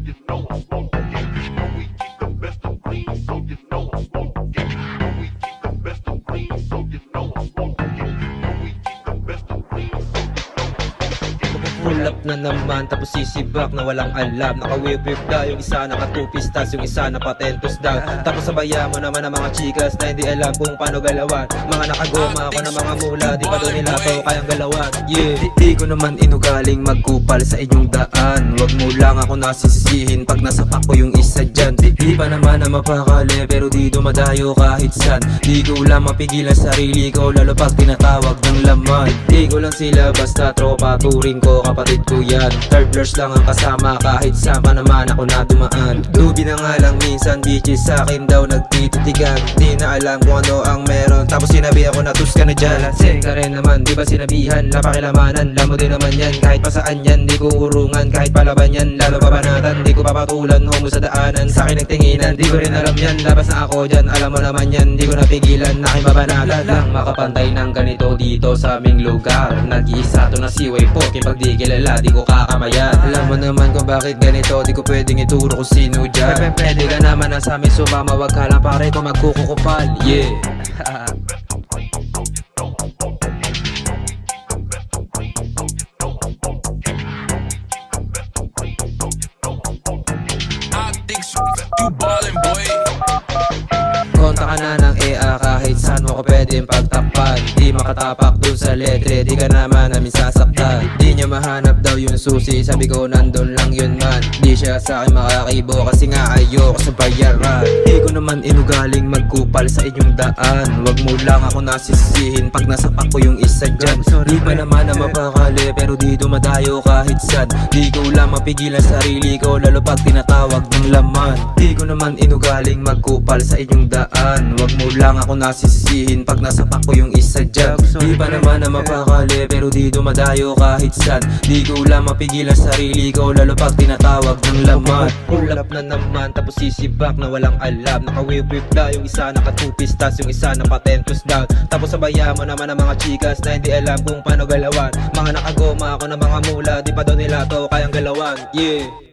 you know I won't forget. You know we keep the best of clean, so you know I won't forget. You know we keep the best of clean, so you know I won't forget. You know we keep the best of clean, so you know I won't forget. Pull up na naman tapos sisibak na walang alam. Naka-whip-whip daw yung isa, naka-two-piece tas yung isa napatentos daw. Tapos sabayan mo naman ang mga chikas na hindi alam kung paano galawan. Mga nakagoma ako ng mga mula, di pa doon nila to kayang galawan. Yeah, di ko naman inugaling magkupal sa inyong daan. Wag mo lang ako nasisisihin pag nasapak ko yung isa dyan. Di pa naman na mapakali pero di dumadayo kahit san. Di ko lang mapigilan sarili ko lalo pag tinatawag ng laman. Di ko lang sila basta tropa, turing ko kapatid ko yan. Third lang ang kasama kahit saan pa naman ako na dumaan. Dubi na nga lang minsan bitches sa akin daw nagtititigan. Di na alam kung ano ang meron tapos sinabi ako na tus ka na dyan. Lasing ka rin naman di ba sinabihan, napakilamanan. Lamo din naman yan kahit pa saan yan. Di ko urungan kahit palaban yan, lalo babanatan. Di ko papatulan homo sa daanan, sa akin nagtinginan. Di ko rin alam yan, labas na ako dyan. Alam mo naman yan, di ko napigilan, aking babanatan. Lang makapantay ng ganito dito sa aming lugar. Nag-iisa to na siway po, kapag di kilala di ko kakamayan. Alam mo naman kung bakit ganito, di ko pwedeng ituro kung sino dyan. Pwede ka naman na sa amin sumama, wag ka lang pare kung magkukukupal. Yeah. You ballin' boy. Konta ka na ng EA kahit saan mo ko pwedeng pagtakpan. Di makatapak dun sa letre, di ka naman namin sasaktan. Di niya mahanap daw yung susi, sabi ko nandun lang yun man. Di siya sa akin makakibo kasi nga ayoko sa bayaran. Di ko naman inugaling magkupal sa inyong daan. Wag mo lang ako nasisisihin pag nasapak ko yung isa dyan. Di pa naman na mapakali pero di dumadayo kahit saan. Di ko lang mapigilan sarili ko lalo pag tinatawag ng laman. Di ko naman inugaling magkupal sa inyong daan. Wag mo lang ako nasisisihin pag nasapak ko yung isa dyan. Di pa naman na mapakali pero di dumadayo kahit saan. Di ko lang mapigilan sarili ko lalo pag tinatawag ng laman. Pull up na naman tapos sisibak na walang alam. Naka-whip-whip daw yung isa, naka-two-piece tas yung isa napatentos daw. Tapos sabayan mo naman ang mga chikas na hindi alam kung paano galawan. Mga nakagoma ako ng mga mula, di pa daw nila to kayang galawan. Yeah.